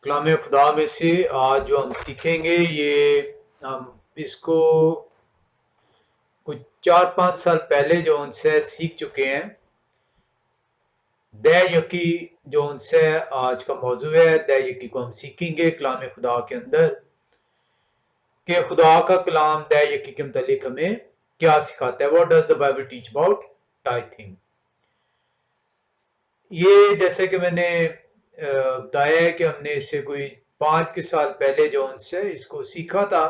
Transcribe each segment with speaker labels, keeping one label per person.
Speaker 1: कलाम खुदा में से आज जो हम सीखेंगे ये हम इसको कुछ 4-5 साल पहले जो उनसे सीख चुके हैं। दे यकी जो उनसे आज का मौजू है, दे यकी को हम सीखेंगे कलाम खुदा के अंदर कि खुदा का कलाम दे यकी के मुतालिक हमें क्या सिखाता है। What does the Bible teach about tithing. ये जैसे कि मैंने बताया है कि हमने इससे कोई 5 के साल पहले जो उनसे इसको सीखा था,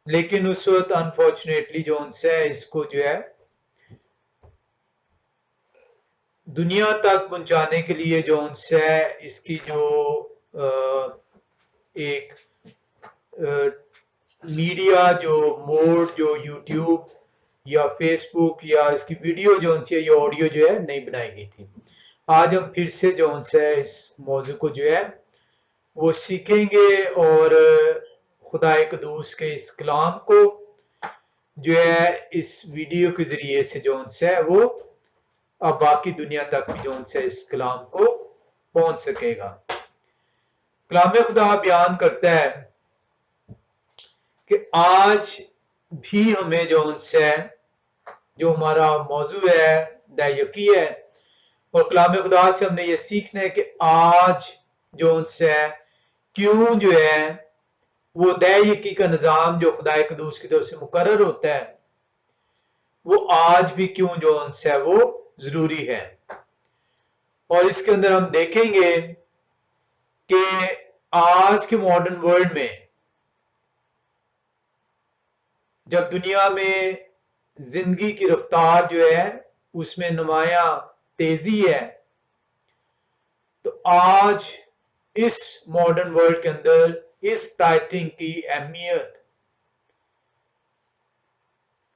Speaker 1: लेकिन उस वक्त अनफॉर्चुनेटली जो उनसे इसको जो है दुनिया तक पहुंचाने के लिए जो उनसे इसकी जो एक मीडिया जो मोड जो यूट्यूब या फेसबुक या इसकी वीडियो जो उनसे ये ऑडियो जो है नहीं बनाई गई थी। आज हम फिर से जो उनसे इस मौजू को जो है वो सीखेंगे और खुदा कदूस के इस कलाम को जो है इस वीडियो के जरिए से जो उनसे है वो अब बाकी दुनिया तक भी जो उनसे इस कलाम को पहुंच सकेगा। कलाम खुदा बयान करता है कि आज भी हमें जो उनसे जो हमारा मौजू है दायकी है, और कलाम खुदा से हमने ये सीखना है कि आज जो उनसे क्यों जो है वो दायकी का निज़ाम जो खुदा कदूस की तरफ से मुकर्रर होता है वो आज भी क्यों जो उनसे वो जरूरी है। और इसके अंदर हम देखेंगे कि आज के मॉडर्न वर्ल्ड में जब दुनिया में जिंदगी की रफ्तार जो है उसमें नुमाया तेजी है, तो आज इस मॉडर्न वर्ल्ड के अंदर इस टाइथिंग की अहमियत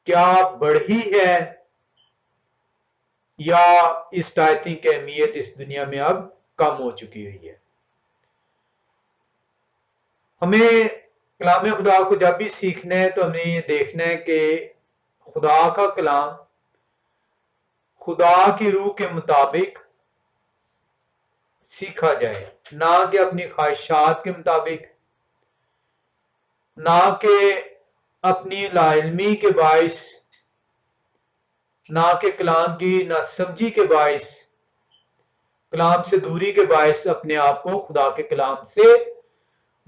Speaker 1: क्या बढ़ी है या इस टाइथिंग की अहमियत इस दुनिया में अब कम हो चुकी हुई है। हमें कलाम खुदा को जब भी सीखना है तो हमें ये देखना है कि खुदा का कलाम खुदा की रूह के मुताबिक सीखा जाए, ना कि अपनी ख्वाहिशात के मुताबिक, ना कि अपनी लाइल्मी के बाइस, ना कि कलाम की नासमझी के बाइस, कलाम से दूरी के बाइस अपने आप को खुदा के कलाम से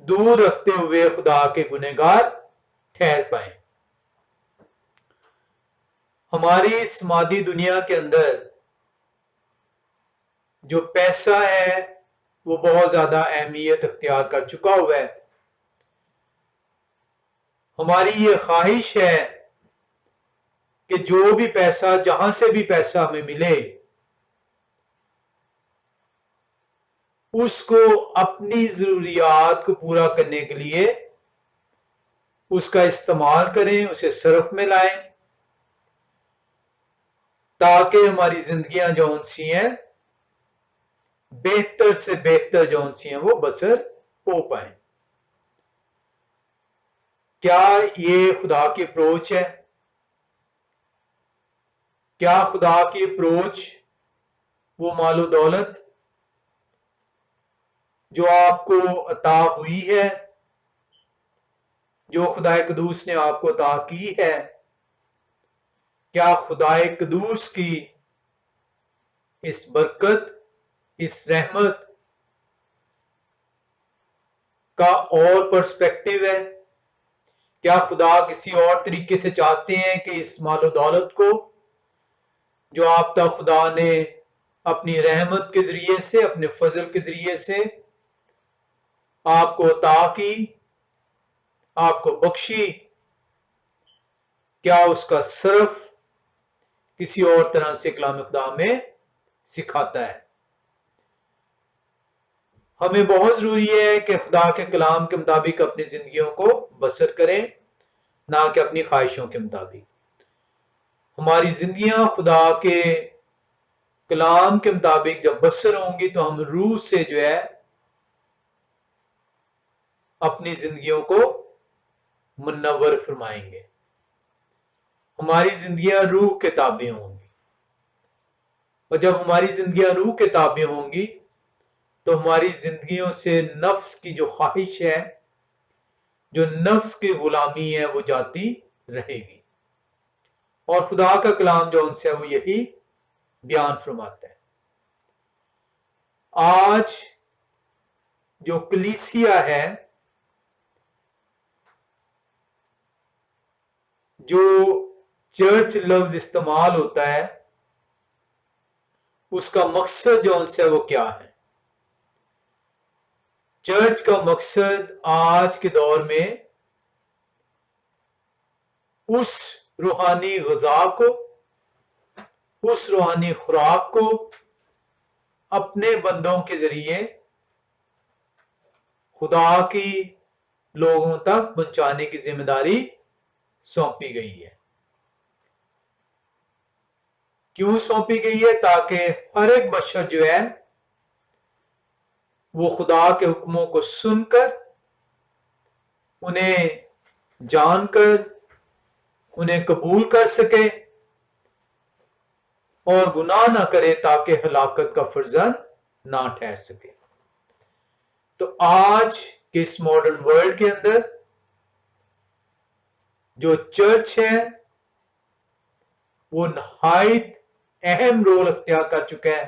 Speaker 1: दूर रखते हुए खुदा के गुनहगार ठहर पाए। हमारी इस मादी दुनिया के अंदर जो पैसा है वो बहुत ज्यादा अहमियत अख्तियार कर चुका हुआ है। हमारी ये ख्वाहिश है कि जो भी पैसा, जहां से भी पैसा हमें मिले, उसको अपनी जरूरियात को पूरा करने के लिए उसका इस्तेमाल करें, उसे सर्फ में लाएं, ताकि हमारी जिंदगियां जो सी हैं बेहतर से बेहतर जो सी हैं वो बसर हो पाए। क्या ये खुदा की अप्रोच है? क्या खुदा की अप्रोच वो मालो दौलत जो आपको अता हुई है, जो खुदा कदूस ने आपको अता की है, क्या खुदा कदूस की इस बरकत, इस रहमत का और पर्सपेक्टिव है? क्या खुदा किसी और तरीके से चाहते हैं कि इस मालो दौलत को जो आप तक खुदा ने अपनी रहमत के जरिए से, अपने फजल के जरिए से आपको अता की, आपको बख्शी, क्या उसका सर्फ किसी और तरह से कलाम खुदा में सिखाता है? हमें बहुत जरूरी है कि खुदा के कलाम के मुताबिक अपनी जिंदगियों को बसर करें, ना कि अपनी ख्वाहिशों के मुताबिक। हमारी जिंदगियां खुदा के कलाम के मुताबिक जब बसर होंगी तो हम रूह से जो है अपनी जिंदगियों को मुनव्वर फरमाएंगे। हमारी जिंदगियां रूह के ताबे होंगी, और जब हमारी जिंदगियां रूह के ताबे होंगी तो हमारी जिंदगियों से नफ्स की जो ख्वाहिश है, जो नफ्स की गुलामी है, वो जाती रहेगी। और खुदा का कलाम जो उनसे है वो यही बयान फरमाता है। आज जो कलीसिया है, जो चर्च लफ्ज इस्तेमाल होता है, उसका मकसद जो उनसे है वो क्या है? चर्च का मकसद आज के दौर में उस रूहानी ग़िज़ा को, उस रूहानी खुराक को अपने बंदों के जरिए खुदा की लोगों तक पहुंचाने की जिम्मेदारी सौंपी गई है। क्यों सौंपी गई है? ताकि हर एक बशर जो है वो खुदा के हुक्मों को सुनकर, उन्हें जानकर, उन्हें कबूल कर सके और गुनाह ना करे, ताकि हलाकत का फर्जंद ना ठहर सके। तो आज के इस मॉडर्न वर्ल्ड के अंदर जो चर्च है वो नहायत अहम रोल अख्तियार कर चुका है,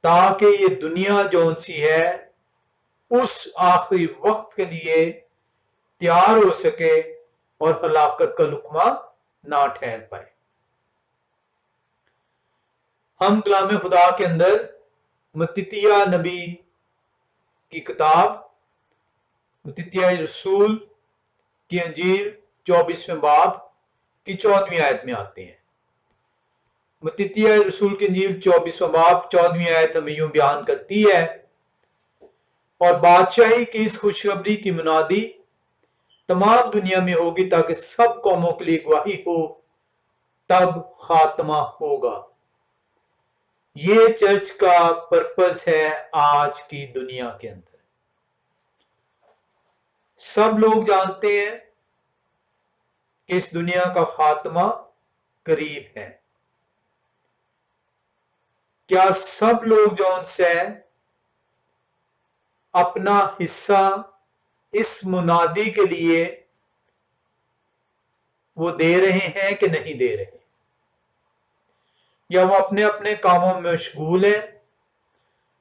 Speaker 1: ताकि ये दुनिया जौन सी है उस आखिरी वक्त के लिए तैयार हो सके और हलाकत का लुकमा ना ठहर पाए। हम कलाम खुदा के अंदर मत्तित्याह नबी की किताब, मत्तित्याह रसूल की अंजील 24वें बाब की 14वीं आयत में आते हैं। मत्तित्याह रसूल की अंजील 24वां बाब 14वीं आयत हमें यूं बयान करती है, और बादशाही की इस खुशखबरी की मुनादी तमाम दुनिया में होगी, ताकि सब कौमों के लिए गवाही हो, तब खात्मा होगा। ये चर्च का पर्पस है आज की दुनिया के अंदर। सब लोग जानते हैं कि इस दुनिया का खात्मा करीब है। क्या सब लोग जौन से अपना हिस्सा इस मुनादी के लिए वो दे रहे हैं कि नहीं दे रहे? या वो अपने अपने कामों में मशगूल हैं,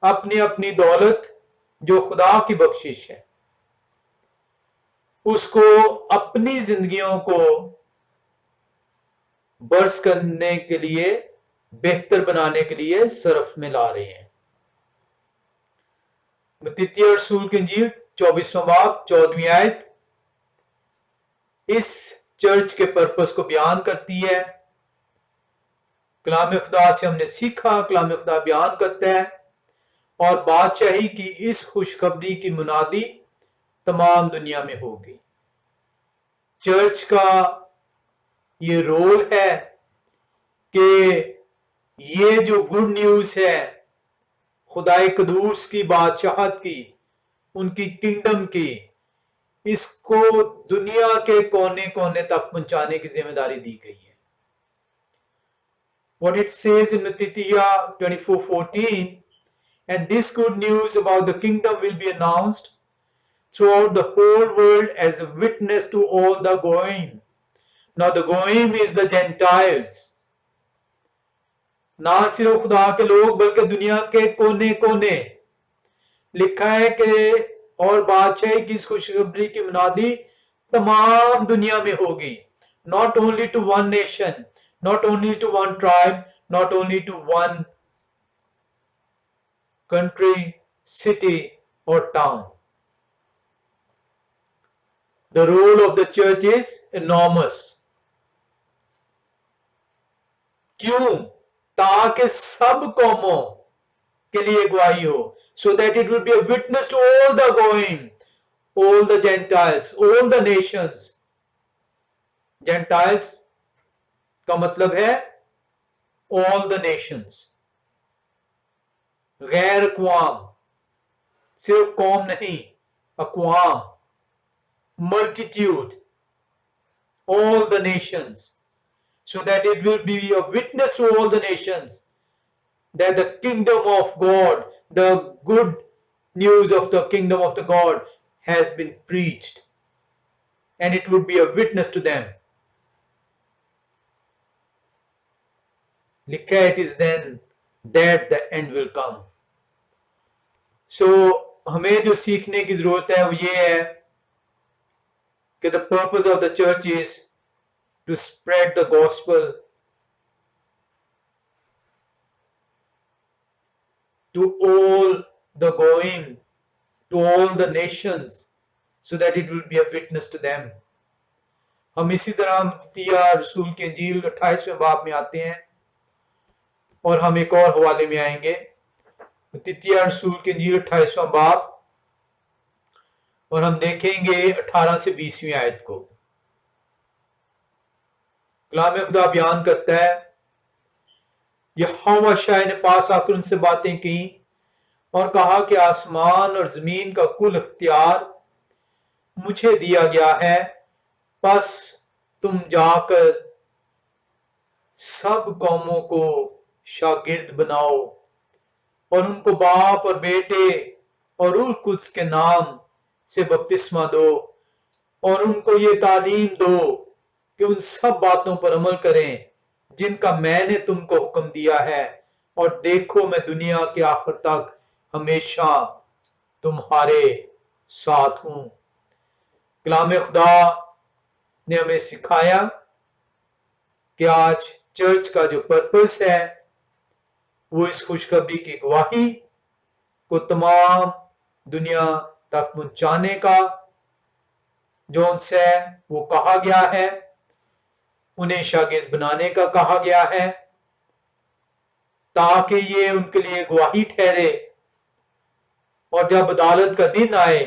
Speaker 1: अपनी अपनी दौलत जो खुदा की बख्शिश है उसको अपनी जिंदगियों को बर्स करने के लिए, बेहतर बनाने के लिए सरफ में ला रहे हैं। मत्तित्याह रसूल की इंजील 24वां बाब 14वीं आयत इस चर्च के पर्पस को बयान करती है। कलाम खुदा से हमने सीखा, कलाम खुदा बयान करता है, और बादशाही की इस खुशखबरी की मुनादी तमाम दुनिया में होगी। चर्च का ये रोल है कि ये जो गुड न्यूज है खुदाए कदूस की बादशाहत की, उनकी किंगडम की, इसको दुनिया के कोने कोने तक पहुंचाने की जिम्मेदारी दी गई है। What it says in Matthias 24:14, and this good news about the kingdom will be announced throughout the whole world as a witness to all the goyim. Now the goyim is the Gentiles. ना सिर्फ खुदा के लोग बल्कि दुनिया के कोने कोने। लिखा है कि और बादशाही की इस खुशखबरी की मुनादी तमाम दुनिया में होगी। Not only to one nation, not only to one tribe, not only to one country, city or town. The role of the church is enormous. क्यों? ताकि सब कौमों के लिए गवाही हो, so that it will be a witness to all the going, all the Gentiles, all the nations. Gentiles का मतलब है all the nations. गैर अक़वाम, सिर्फ कौम नहीं, अक़वाम, multitude, all the nations, so that it will be a witness to all the nations that the kingdom of God, the good news of the kingdom of the God has been preached, and it would be a witness to them. लिखा it is then that the end will come. So हमें जो सीखने की जरूरत है वो ये है कि the purpose of the church is to spread the gospel to all the going, to all the nations, so that it will be a witness to them. हम इसी तरह तिया रसूल की इंजील 28वें बाब में आते हैं और हम एक और हवाले में आएंगे, तितिया रसूल की इंजील 28वां बाब, और हम देखेंगे 18 से 20वीं आयत को। कलाम खुदा बयान करता है, यहोवा शाह ने पास आकर उनसे बातें की और कहा कि आसमान और जमीन का कुल इख्तियार मुझे दिया गया है, बस तुम जाकर सब कौमों को शागिर्द बनाओ और उनको बाप और बेटे और रूह कुद्स के नाम से बपतिस्मा दो और उनको ये तालीम दो कि उन सब बातों पर अमल करें जिनका मैंने तुमको हुक्म दिया है, और देखो मैं दुनिया के आखिर तक हमेशा तुम्हारे साथ हूं। कलाम खुदा ने हमें सिखाया कि आज चर्च का जो पर्पस है वो इस खुशखबरी की गवाही को तमाम दुनिया तक पहुंचाने का जो उनसे वो कहा गया है, उन्हें शागिर्द बनाने का कहा गया है, ताकि ये उनके लिए गवाही ठहरे और जब अदालत का दिन आए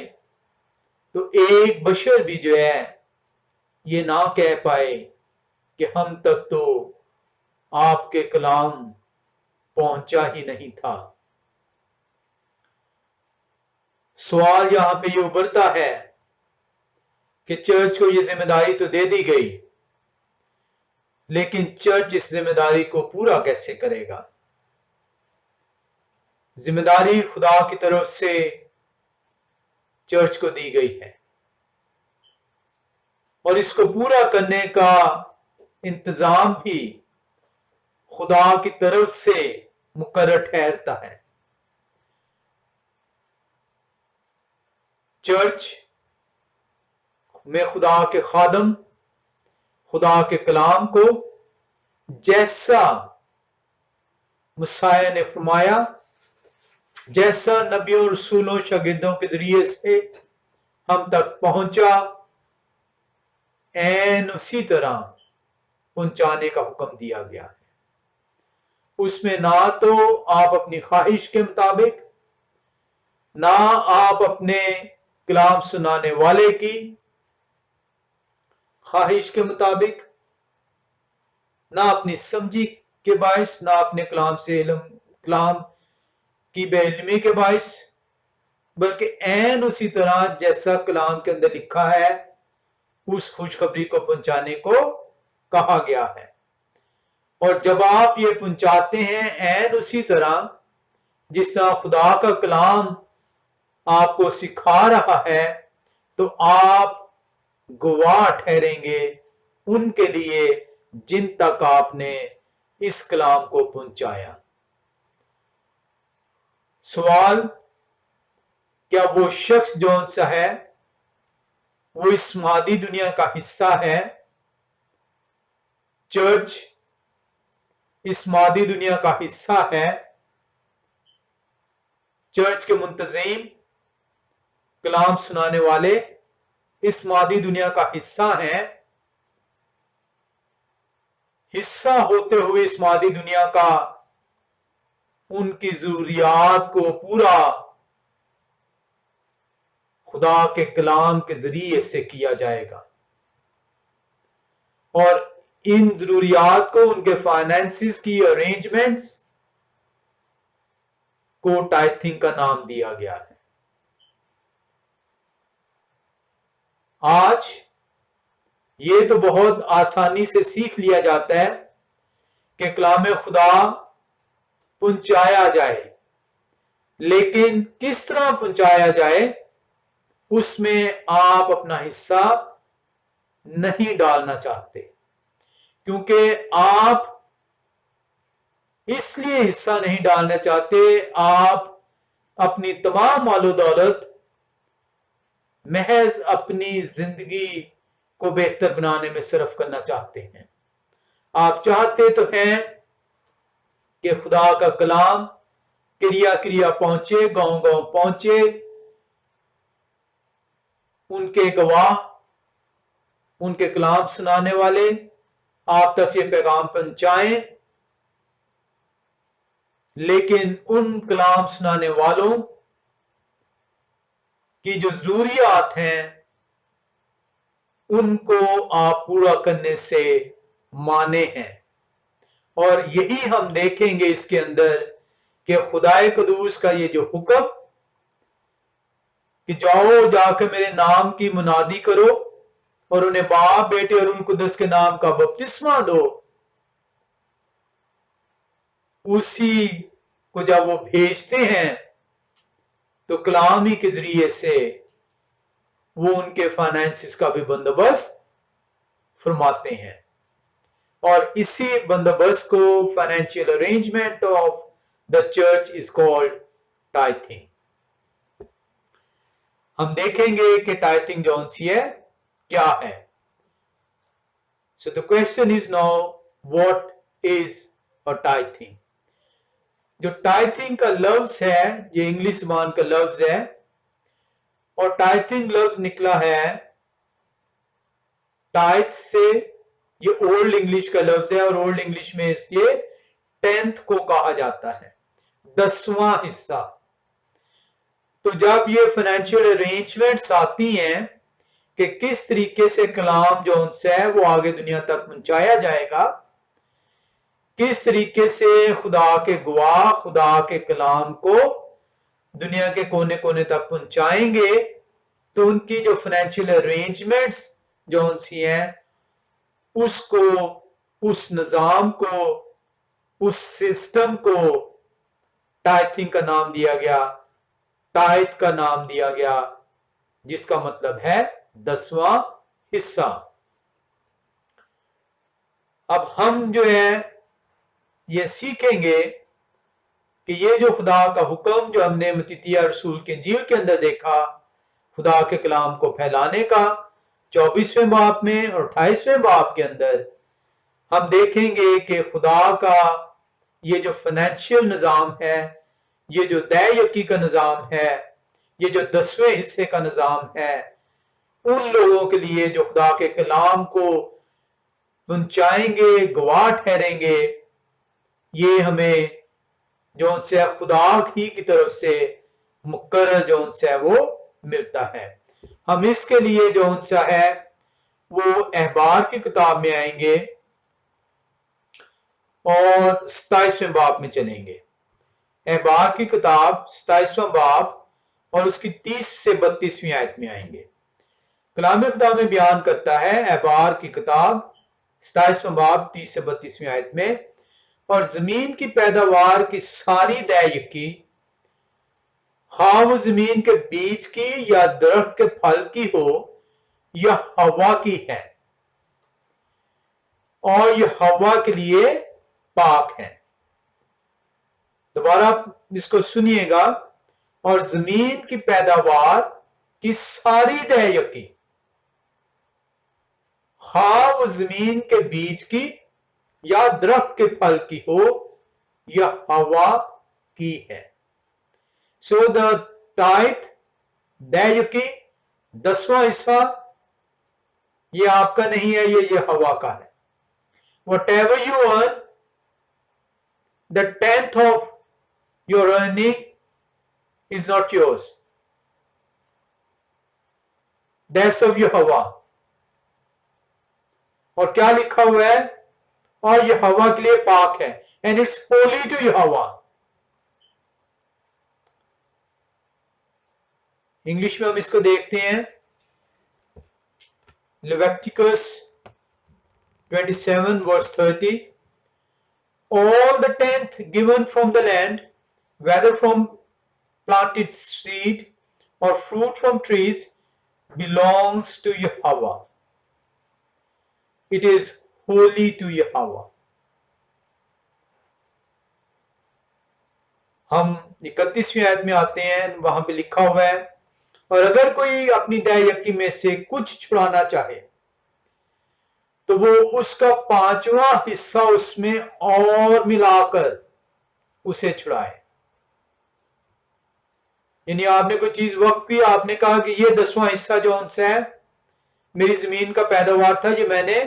Speaker 1: तो एक बशर भी जो है ये ना कह पाए कि हम तक तो आपके कलाम पहुंचा ही नहीं था। सवाल यहां पे ये उभरता है कि चर्च को ये जिम्मेदारी तो दे दी गई, लेकिन चर्च इस जिम्मेदारी को पूरा कैसे करेगा? जिम्मेदारी खुदा की तरफ से चर्च को दी गई है और इसको पूरा करने का इंतजाम भी खुदा की तरफ से मुकर्रर ठहरता है। चर्च में खुदा के खादम खुदा के कलाम को जैसा मुसाया ने फरमाया, जैसा नबियों रसूलों शागिर्दों के जरिए से हम तक पहुंचा, ऐन उसी तरह पहुंचाने का हुक्म दिया गया है। उसमें ना तो आप अपनी ख्वाहिश के मुताबिक, ना आप अपने कलाम सुनाने वाले की ख्वाहिश के मुताबिक, ना अपनी समझी के बाइस, ना अपने कलाम से कलाम की बेइल्मी के बाइस, बल्कि ऐन उसी तरह जैसा कलाम के अंदर लिखा है उस खुशखबरी को पहुंचाने को कहा गया है। और जब आप ये पहुंचाते हैं ऐन उसी तरह जिस तरह खुदा का कलाम आपको सिखा रहा है, तो आप गवाह ठहरेंगे उनके लिए जिन तक आपने इस कलाम को पहुंचाया। सवाल, क्या वो शख्स जौन सा है वो इस मादी दुनिया का हिस्सा है? चर्च इस मादी दुनिया का हिस्सा है। चर्च के मुंतजिम, कलाम सुनाने वाले इस मादी दुनिया का हिस्सा हैं। हिस्सा होते हुए इस मादी दुनिया का उनकी जरूरियात को पूरा खुदा के कलाम के जरिए से किया जाएगा, और इन जरूरियात को, उनके फाइनेंसिस की अरेंजमेंट्स को टाइथिंग का नाम दिया गया है। आज ये तो बहुत आसानी से सीख लिया जाता है कि कलाम खुदा पहुंचाया जाए, लेकिन किस तरह पहुंचाया जाए उसमें आप अपना हिस्सा नहीं डालना चाहते, क्योंकि आप इसलिए हिस्सा नहीं डालना चाहते, आप अपनी तमाम मालो दौलत महज अपनी जिंदगी को बेहतर बनाने में सर्फ करना चाहते हैं। आप चाहते तो हैं कि खुदा का कलाम क्रिया क्रिया पहुंचे, गांव गांव पहुंचे, उनके गवाह, उनके कलाम सुनाने वाले आप तक ये पैगाम पहुंचाएं, लेकिन उन कलाम सुनाने वालों की जो जरूरियात हैं उनको आप पूरा करने से माने हैं। और यही हम देखेंगे इसके अंदर कि खुदाए कदूस का ये जो हुक्म कि जाओ जाकर मेरे नाम की मुनादी करो और उन्हें बाप बेटे और उन कुदस के नाम का बपतिस्मा दो, उसी को जब वो भेजते हैं तो कलाम ही के जरिए से वो उनके फाइनेंसिस का भी बंदोबस्त फरमाते हैं। और इसी बंदोबस्त को, financial arrangement of the church is called tithing. हम देखेंगे कि टाइथिंग जो सी है क्या है। So the question is now, what is a tithing? जो टाइथिंग का लफ्ज है ये इंग्लिश जबान का लफ्ज है, और टाइथिंग लफ्ज निकला है टाइथ से। ये ओल्ड इंग्लिश का लफ्ज है और ओल्ड इंग्लिश में इसलिए 10th को कहा जाता है, 10वां हिस्सा। तो जब ये फाइनेंशियल अरेंजमेंट्स आती हैं कि किस तरीके से कलाम जो उनसे है वो आगे दुनिया तक पहुंचाया जाएगा, किस तरीके से खुदा के गवाह खुदा के कलाम को दुनिया के कोने कोने तक पहुंचाएंगे, तो उनकी जो फाइनेंशियल अरेंजमेंट्स जो उनसी हैं उसको, उस निजाम को, उस सिस्टम को टाइथिंग का नाम दिया गया, टाइथ का नाम दिया गया, जिसका मतलब है 10वां हिस्सा। अब हम जो है ये सीखेंगे कि ये जो खुदा का हुक्म जो हमने मत्तित्याह रसूल के इंजील के अंदर देखा, खुदा के कलाम को फैलाने का 24वें बाब में और 28वें बाब के अंदर, हम देखेंगे कि खुदा का ये जो फाइनेंशियल निजाम है, ये जो दय यकी का निजाम है, ये जो 10वें हिस्से का निजाम है, उन लोगों के लिए जो खुदा के कलाम को पहुंचाएंगे, गवाह ठहरेंगे, ये हमें जो उनसे खुदा ही की तरफ से मुकर्रर जो उनसे वो मिलता है। हम इसके लिए जो उनसे है वो अहबार की किताब में आएंगे और 27वें बाब में चलेंगे। अहबार की किताब 27वां बाब और उसकी 30 से 32वीं आयत में आएंगे। कलाम खुदा में बयान करता है अहबार की किताब 27वां बाब 30 से 32वीं आयत में, और जमीन की पैदावार की सारी दय यकी, हाँ वो जमीन के बीज की या दरख्त के फल की हो या हवा की है, और यह हवा के लिए पाक है। दोबारा इसको सुनिएगा, और जमीन की पैदावार की सारी दय यकी, हाँ वो जमीन के बीज की या दरख्त के फल की हो या हवा की है। सो द टाइथ, दय यकी, 10वां हिस्सा, ये आपका नहीं है, ये हवा का है। Whatever you earn, the 10th of your earning is not yours. That's of Yahweh. और क्या लिखा हुआ है? और ये हवा के लिए पाक है, and it's holy to Yahweh. English में हम इसको देखते हैं, Leviticus 27 verse 30, All the tenth given from the land, whether from planted seed or fruit from trees, belongs to Yahweh. It is holy to Yahweh. हम 31वीं आयत में आते हैं, वहां पे लिखा हुआ है, और अगर कोई अपनी दाई यकी में से कुछ छुड़ाना चाहे तो वो उसका 5वां हिस्सा उसमें और मिलाकर उसे छुड़ाए। यानी आपने कोई चीज वक्त भी आपने कहा कि ये 10वां हिस्सा जो उनसे है मेरी जमीन का पैदावार था, ये मैंने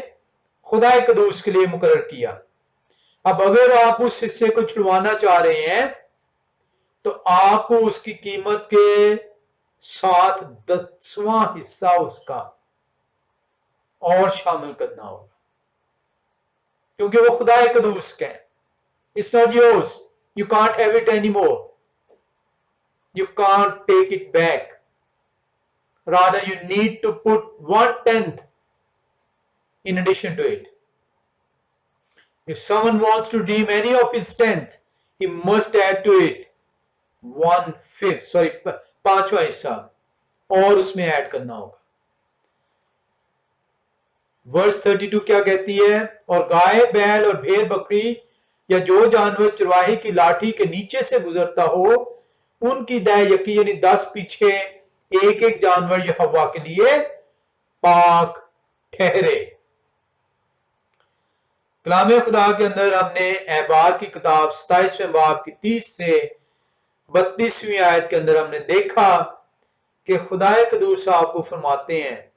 Speaker 1: खुदा कदूस के लिए मुकर्रर किया। अब अगर आप उस हिस्से को छुड़वाना चाह रहे हैं तो आपको उसकी कीमत के साथ 10वां हिस्सा उसका और शामिल करना होगा, क्योंकि वो खुदा कदूस का है। It's not yours, you can't have it anymore, you can't take it back, rather you need to put 1/10 in addition to it. If someone wants to redeem any of his tenth, he must add to it 1/5, 5वां हिस्सा और उसमें add करना होगा। Verse 32 क्या कहती है? और गाय, बैल और भेड़ बकरी या जो जानवर चरवाही की लाठी के नीचे से गुजरता हो, उनकी दाय यकी यानी 10 पीछे एक एक जानवर यहोवा के लिए पाक ठहरे। कलाम खुदा के अंदर हमने एबार की किताब 27वें बाब की 30 से 32वीं आयत के अंदर हमने देखा कि खुदाए कदूस साहब को फरमाते हैं,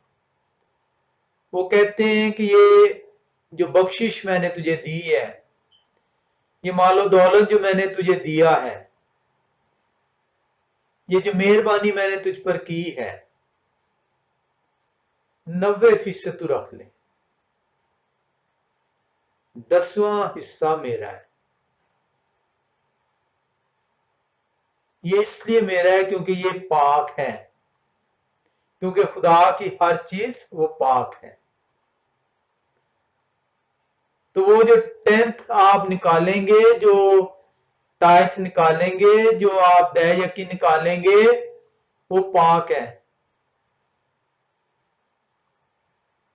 Speaker 1: वो कहते हैं कि ये जो बख्शिश मैंने तुझे दी है, ये मालो दौलत जो मैंने तुझे दिया है, ये जो मेहरबानी मैंने तुझ पर की है, 90% तू रख ले, 10वां हिस्सा मेरा है। ये इसलिए मेरा है क्योंकि ये पाक है, क्योंकि खुदा की हर चीज वो पाक है। तो वो जो 10th आप निकालेंगे, जो टाइथ निकालेंगे, जो आप दय यकी निकालेंगे, वो पाक है,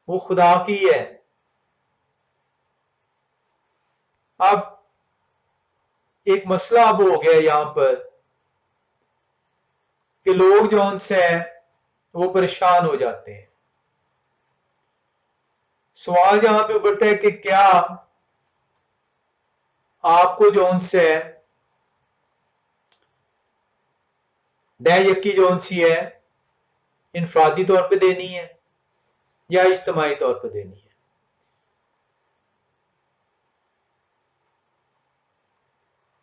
Speaker 1: वो खुदा की है। अब एक मसला अब हो गया यहां पर कि लोग जो उनसे वो परेशान हो जाते हैं। सवाल यहां पे उभरता है कि क्या आपको जो उनसे दय यकी जो उनसी है इनफरादी तौर पे देनी है या इज्तिमाई तौर पे देनी है?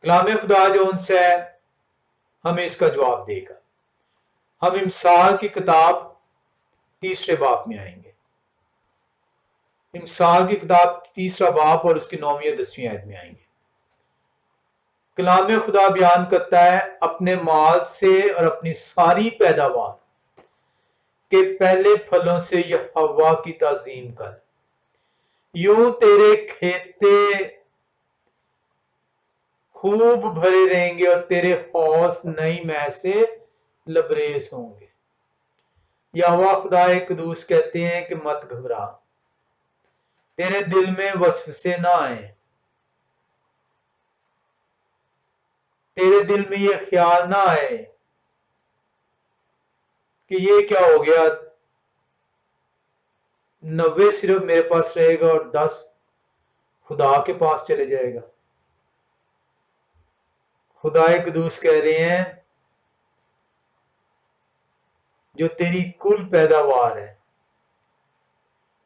Speaker 1: कलाम खुदा जो उनसे हमें इसका जवाब देगा। हम इमसाल की किताब 3रे बाब में आएंगे। इमसाल की किताब 3रा बाब और उसकी 9वीं और 10वीं आयत में आएंगे। कलाम खुदा बयान करता है, अपने माल से और अपनी सारी पैदावार के पहले फलों से यहोवा की ताजीम कर, यूं तेरे खेते खूब भरे रहेंगे और तेरे हौज नई मै से लबरेज होंगे। यहोवा खुदाए कदूस कहते हैं कि मत घबरा, तेरे दिल में वसवसे ना आए, तेरे दिल में ये ख्याल ना आए कि ये क्या हो गया, 90 सिर्फ मेरे पास रहेगा और 10 खुदा के पास चले जाएगा। खुदाए कदूस कह रहे हैं, जो तेरी कुल पैदावार है,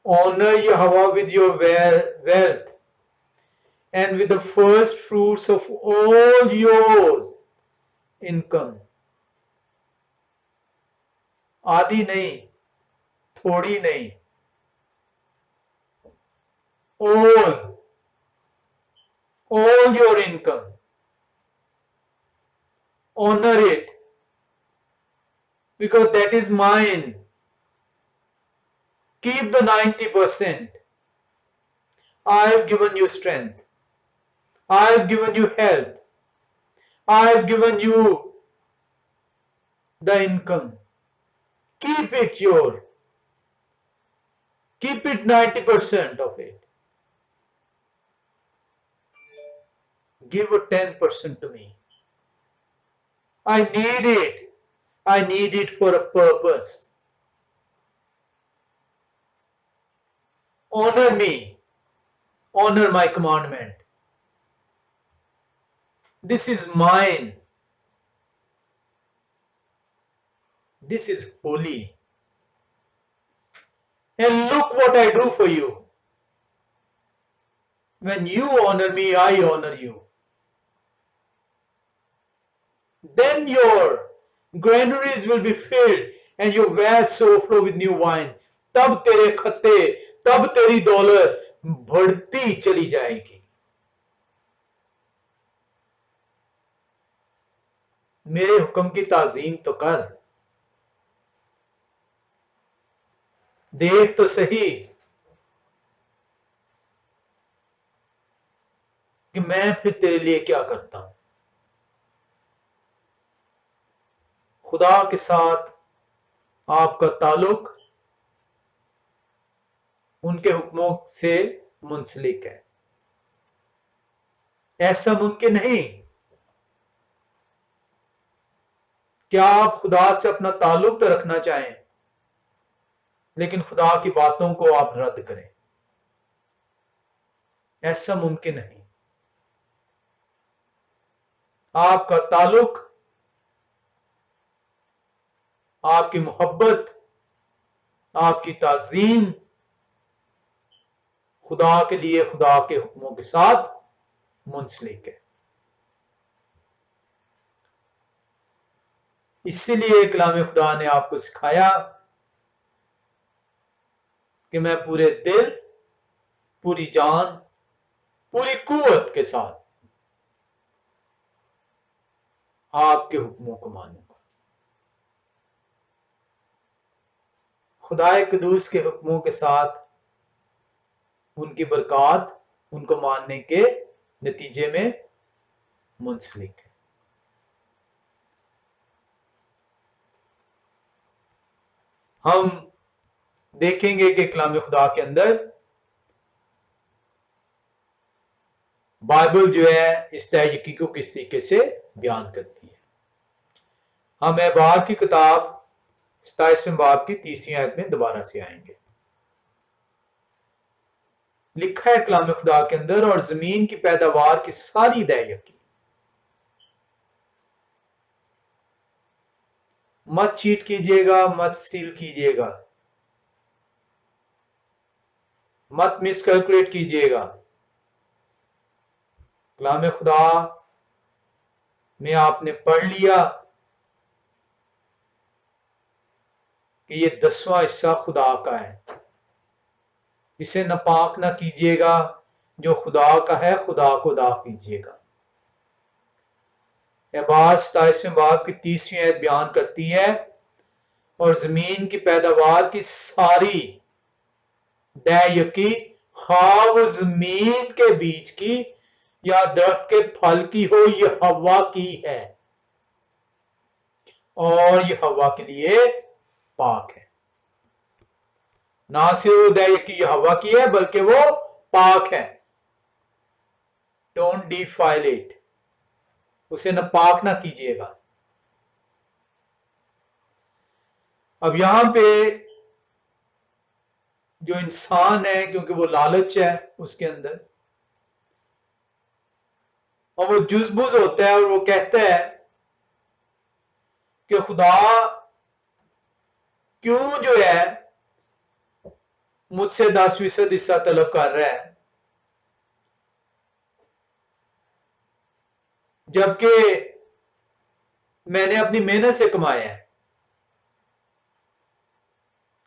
Speaker 1: honour Jehovah with your wealth and with the first fruits of all yours income। आधी नहीं, थोड़ी नहीं, all your income, honor it because that is mine। Keep the 90%। I have given you strength, I've given you health. I've given you the income. Keep it your. Keep it 90% of it. Give a 10% to me. I need it. I need it for a purpose. Honor me. Honor my commandment. This is mine. This is holy. And look what I do for you. When you honor me, I honor you. Then your granaries will be filled and your vats overflow with new wine. तब तेरे खत्ते, तब तेरी दौलत बढ़ती चली जाएगी. मेरे हुक्म की ताजीम तो कर. देख तो सही कि मैं फिर तेरे लिए क्या करता हूं. खुदा के साथ आपका ताल्लुक उनके हुक्मों से मुंसलिक है. ऐसा मुमकिन नहीं क्या आप खुदा से अपना ताल्लुक तो रखना चाहें लेकिन खुदा की बातों को आप रद्द करें. ऐसा मुमकिन नहीं. आपका ताल्लुक, आपकी मोहब्बत, आपकी ताजीम खुदा के लिए, खुदा के हुक्मों के साथ मुंसलिक है. इसीलिए कलाम खुदा ने आपको सिखाया कि मैं पूरे दिल, पूरी जान, पूरी कुव्वत के साथ आपके हुक्मों को मानूंगा. खुदाए कदूस के हुक्मों के साथ उनकी बरकत उनको मानने के नतीजे में मुंसलिक है. हम देखेंगे कि कलाम खुदा के अंदर बाइबल जो है इस तय को किस तरीके से बयान करती है. हम एबार की किताब 27वें बाब की 30वीं आयत में दोबारा से आएंगे. लिखा है कलाम खुदा के अंदर, और जमीन की पैदावार की सारी दया की. मत चीट कीजिएगा, मत स्टील कीजिएगा, मत मिसकैलकुलेट कीजिएगा. कलाम खुदा में आपने पढ़ लिया कि ये 10वां हिस्सा खुदा का है. इसे नापाक ना कीजिएगा. जो खुदा का है खुदा को अदा कीजिएगा. एबार 27वें बाब की 30वीं आयत बयान करती है, और जमीन की पैदावार की सारी दया खा वो जमीन के बीच की या दरख्त के फल की हो, ये हवा की है और ये हवा के लिए पाक है. ना सिर्फ दया की हवा की है बल्कि वो पाक है. Don't defile it. उसे नापाक ना कीजिएगा. अब यहां पे जो इंसान है, क्योंकि वो लालच है उसके अंदर, और वो जुजबुज होता है और वो कहता है कि खुदा क्यों जो है मुझसे 10% हिस्सा तलब कर रहा है, जबकि मैंने अपनी मेहनत से कमाया है.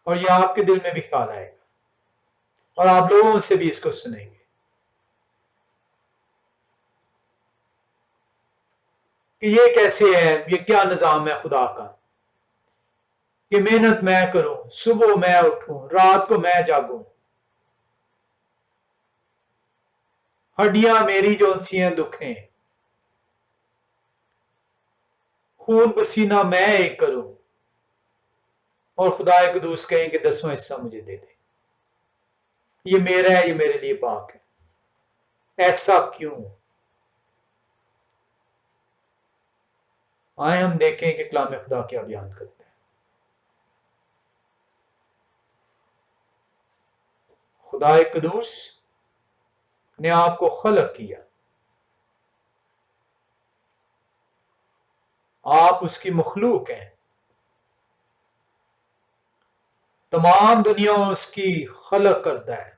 Speaker 1: और यह आपके दिल में भी ख्याल आएगा और आप लोगों से भी इसको सुनेंगे कि ये कैसे है, ये क्या निजाम है खुदा का कि मेहनत मैं करूं, सुबह मैं उठूं, रात को मैं जागूं. हड्डियां मेरी जो सी हैं दुखें, खून पसीना मैं एक करूं, और खुदा कदूस कहें कि 10वां हिस्सा मुझे दे दे। ये मेरा है, ये मेरे लिए पाक है। ऐसा क्यों? आए हम देखें कि कलाम खुदा क्या बयान करता है। खुदा कदूस ने आपको खलक किया, आप उसकी मखलूक हैं, तमाम दुनिया उसकी खलक करता है।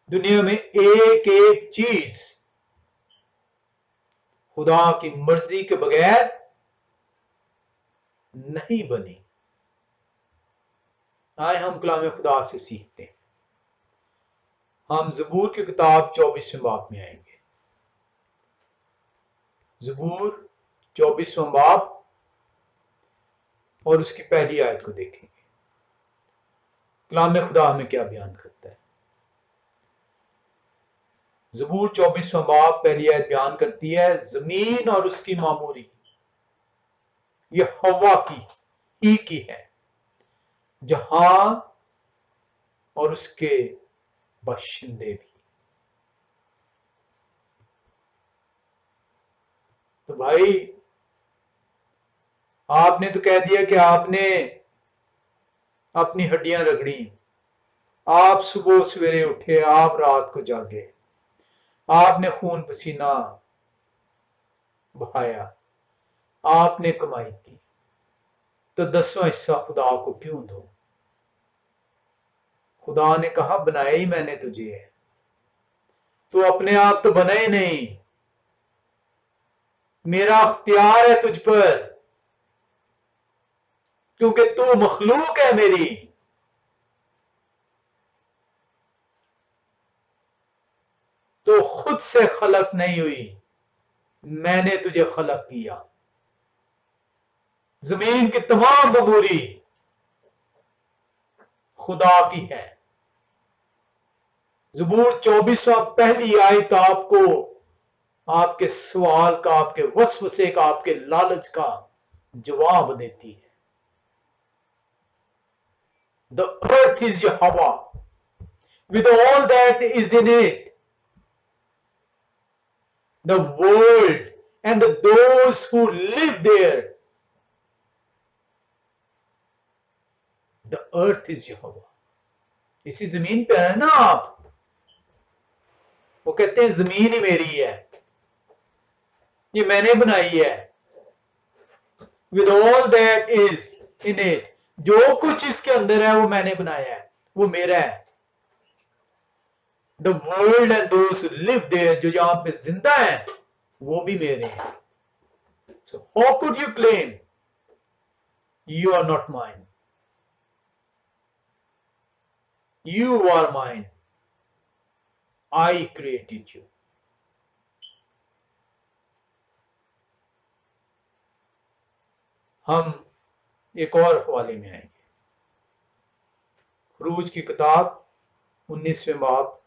Speaker 1: दुनिया में एक एक चीज खुदा की मर्जी के बगैर नहीं बनी। आए हम कलाम खुदा से सीखते हैं। हम ज़बूर की किताब 24वें बाब में आएंगे। ज़बूर 24वां बाब और उसकी पहली आयत को देखेंगे। कलाम खुदा हमें क्या बयान करता है। ज़बूर 24वां बाब पहली आयत बयान करती है, जमीन और उसकी मामूरी ये हवा की ही की है, जहां और उसके बाशिंदे भी। तो भाई, आपने तो कह दिया कि आपने अपनी हड्डियां रगड़ी, आप सुबह सवेरे उठे, आप रात को जागे, आपने खून पसीना बहाया, आपने कमाई की, तो 10वां हिस्सा खुदा को क्यों दो? खुदा ने कहा बनाया ही मैंने तुझे है, तू अपने आप तो बना ही नहीं, मेरा अख्तियार है तुझ पर, क्योंकि तू मखलूक है मेरी। तो खुद से खलक नहीं हुई, मैंने तुझे खलक किया। जमीन की तमाम बबूरी खुदा की है। ज़बूर 24वां पहली आयत आपको आपके सवाल का, आपके वसवसे का, आपके लालच का जवाब देती है। The earth is Jehovah with all that is in it, the world and those who live there. The earth is Jehovah. इसी जमीन पे है ना आप। वो कहते हैं जमीन ही मेरी है, ये मैंने बनाई है। with all that is in it, जो कुछ इसके अंदर है वो मैंने बनाया है, वो मेरा है। The world and those who live there, जो यहां पे जिंदा है वो भी मेरे हैं। So how could you claim you are not mine? You are mine. I created you. हम एक और हवाले में आएंगे। खरूज की किताब 19वें बाब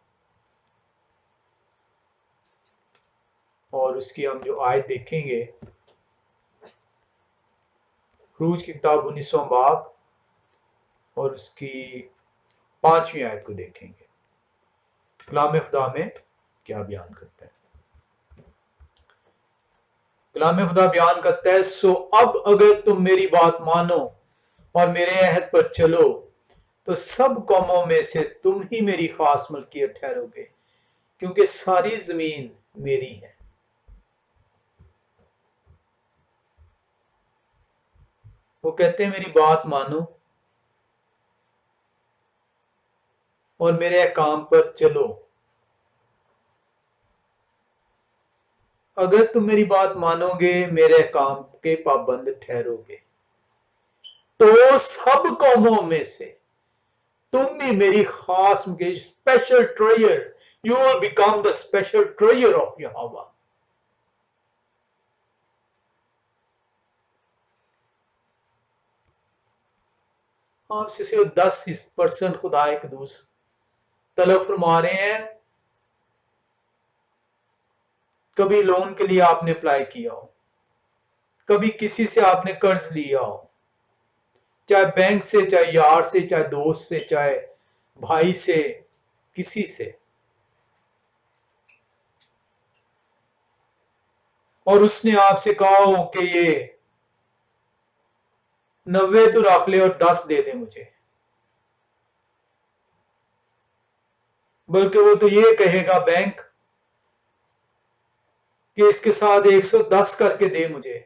Speaker 1: और उसकी हम जो आयत देखेंगे, खरूज की किताब 19वां बाब और उसकी 5वीं आयत को देखेंगे। कलाम खुदा में क्या बयान करता है। कलाम खुदा बयान करता है, सो अब अगर तुम मेरी बात मानो और मेरे अहद पर चलो, तो सब कौमों में से तुम ही मेरी खास मलकियत ठहरोगे, क्योंकि सारी जमीन मेरी है। वो कहते हैं मेरी बात मानो और मेरे काम पर चलो। अगर तुम मेरी बात मानोगे, मेरे काम के पाबंद ठहरोगे, तो सब कौमों में से तुम भी मेरी खास special treasure, you will become the special treasure of Jehovah. आपसे सिर्फ 10% खुदा कदूस तलब फरमा रहे हैं कभी लोन के लिए आपने अप्लाई किया हो, कभी किसी से आपने कर्ज लिया हो, चाहे बैंक से, चाहे यार से, चाहे दोस्त से, चाहे भाई से, किसी से, और उसने आपसे कहा हो कि ये 90 तो रख ले और 10 दे दे मुझे, बल्कि वो तो ये कहेगा बैंक कि इसके साथ 110 करके दे मुझे।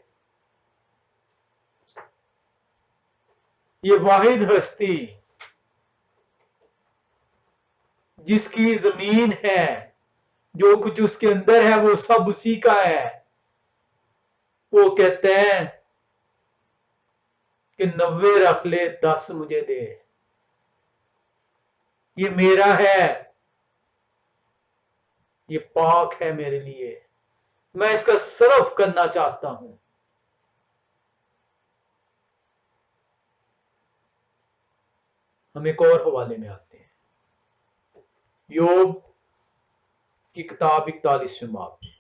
Speaker 1: ये वाहिद हस्ती जिसकी जमीन है, जो कुछ उसके अंदर है वो सब उसी का है, वो कहते हैं कि 90 रख ले 10 मुझे दे, ये मेरा है, ये पाक है मेरे लिए, मैं इसका सर्फ करना चाहता हूं। हम एक और हवाले में आते हैं, योग की किताब 41वें बाब में।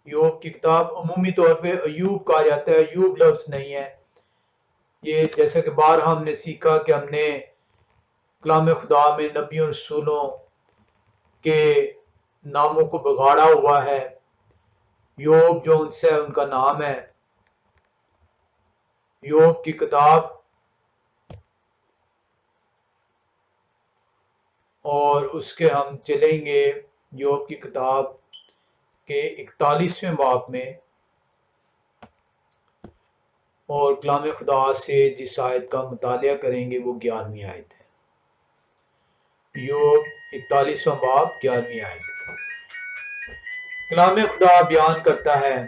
Speaker 1: योग की किताब अमूमी तौर पे अयूब कहा जाता है, अयूब लफ्ज नहीं है। ये जैसा कि बार हमने सीखा कि हमने कलाम खुदा में नबियों रसूलों के नामों को बिगाड़ा हुआ है। योग जो उनसे उनका नाम है। योग की किताब और उसके हम चलेंगे योग की किताब के 41वें बाब में, और कलाम खुदा से जिस आयत का मुतालिया करेंगे वो 11वीं आयत है। योग 41वां बाब 11वीं आयत। कलाम खुदा बयान करता है,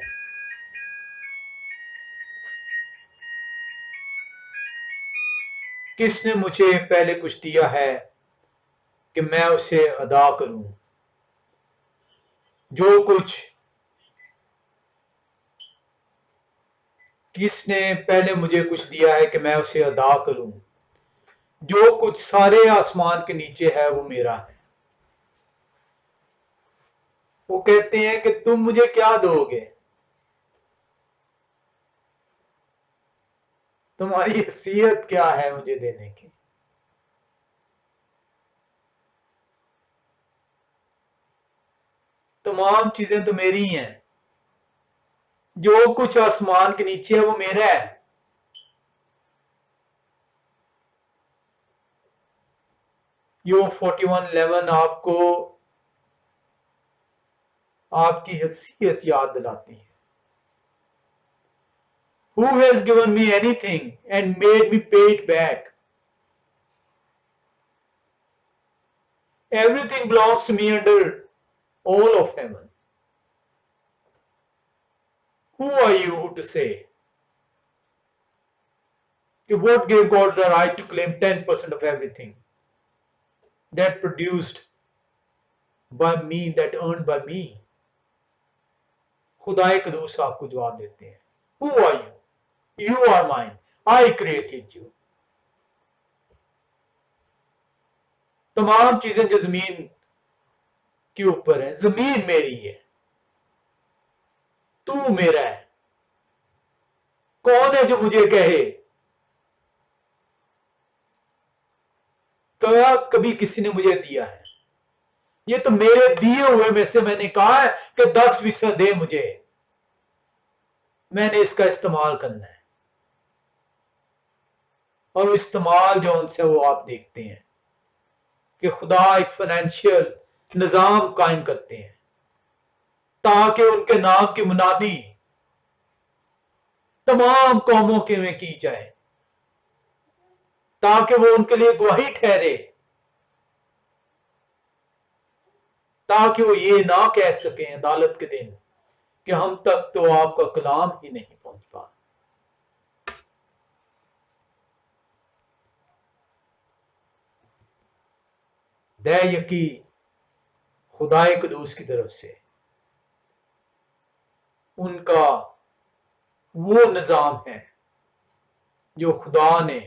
Speaker 1: किसने मुझे पहले कुछ दिया है कि मैं उसे अदा करूं, जो कुछ किसने पहले मुझे कुछ दिया है कि मैं उसे अदा करूं, जो कुछ सारे आसमान के नीचे है वो मेरा है। वो कहते हैं कि तुम मुझे क्या दोगे, तुम्हारी हैसियत क्या है मुझे देने की। तमाम चीजें तो मेरी ही हैं, जो कुछ आसमान के नीचे है वो मेरा है। यो 41:11 आपको आपकी हैसियत याद दिलाती है। Who has given me anything and made me pay it back? Everything belongs to me under all of heaven. Who are you to say? What gave God the right to claim 10% of everything that produced by me, that earned by me? खुदाए कदूस आपको जवाब देते हैं, Who are you? You are mine. I created you. तमाम चीजें जो जमीन के ऊपर है, जमीन मेरी है, तू मेरा है। कौन है जो मुझे कहे, क्या कभी किसी ने मुझे दिया है? ये तो मेरे दिए हुए में से मैंने कहा है कि 10% दे मुझे, मैंने इसका इस्तेमाल करना है। और इस्तेमाल जो उनसे वो आप देखते हैं कि खुदा एक फाइनेंशियल निजाम कायम करते हैं ताकि उनके नाम की मुनादी तमाम कौमों के में की जाए, ताकि वो उनके लिए गवाही ठहरे, ताकि वो ये ना कह सकें अदालत के दिन कि हम तक तो आपका कलाम ही नहीं पहुंच पा। दे यकी खुदाए कदूस की तरफ से उनका वो निजाम है जो खुदा ने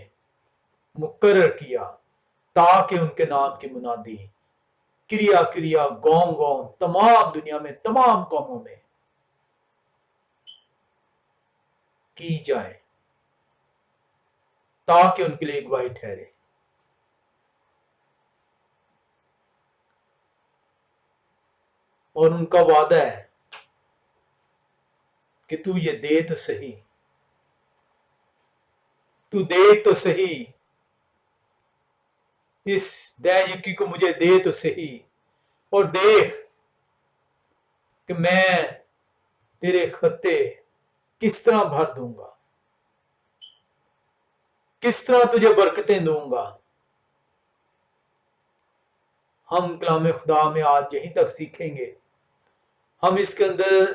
Speaker 1: मुकर्रर किया ताकि उनके नाम की मुनादी क्रिया क्रिया गौं गौं तमाम दुनिया में तमाम कौमों में की जाए ताकि उनके लिए गवाही ठहरे। और उनका वादा है कि तू ये दे तो सही, तू देख तो सही, इस दयायुक्ति को मुझे दे तो सही, और देख कि मैं तेरे खत्ते किस तरह भर दूंगा, किस तरह तुझे बरकतें दूंगा। हम कलाम खुदा में आज यहीं तक सीखेंगे। हम इसके अंदर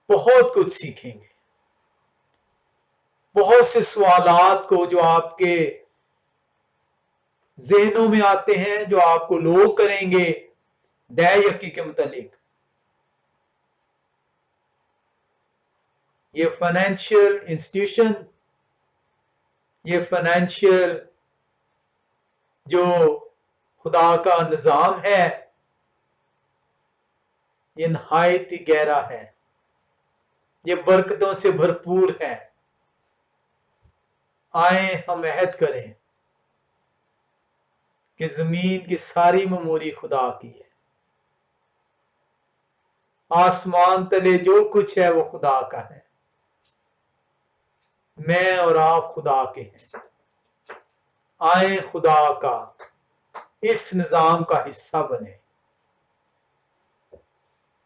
Speaker 1: बहुत कुछ सीखेंगे, बहुत से सवालात को जो आपके जहनों में आते हैं, जो आपको लोग करेंगे दयायकी के मुतालिक। ये फाइनेंशियल इंस्टीट्यूशन, ये फाइनेंशियल जो खुदा का निजाम है, ये नहायत ही गहरा है, ये बरकतों से भरपूर है। आए हम अहद करें कि जमीन की सारी ममूरी खुदा की है, आसमान तले जो कुछ है वो खुदा का है। मैं और आप खुदा के हैं। आए खुदा का इस निजाम का हिस्सा बने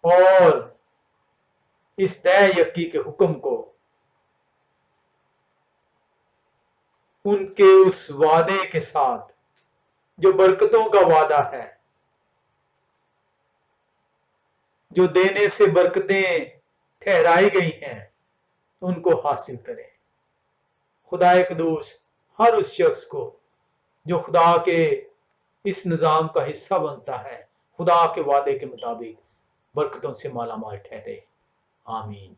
Speaker 1: और इस दयायकी के हुक्म को, उनके उस वादे के साथ जो बरकतों का वादा है, जो देने से बरकतें ठहराई गई हैं, उनको हासिल करें। खुदाए कदूस हर उस शख्स को जो खुदा के इस निजाम का हिस्सा बनता है, खुदा के वादे के मुताबिक बरकतों से मालामाल ठहरे। आमीन।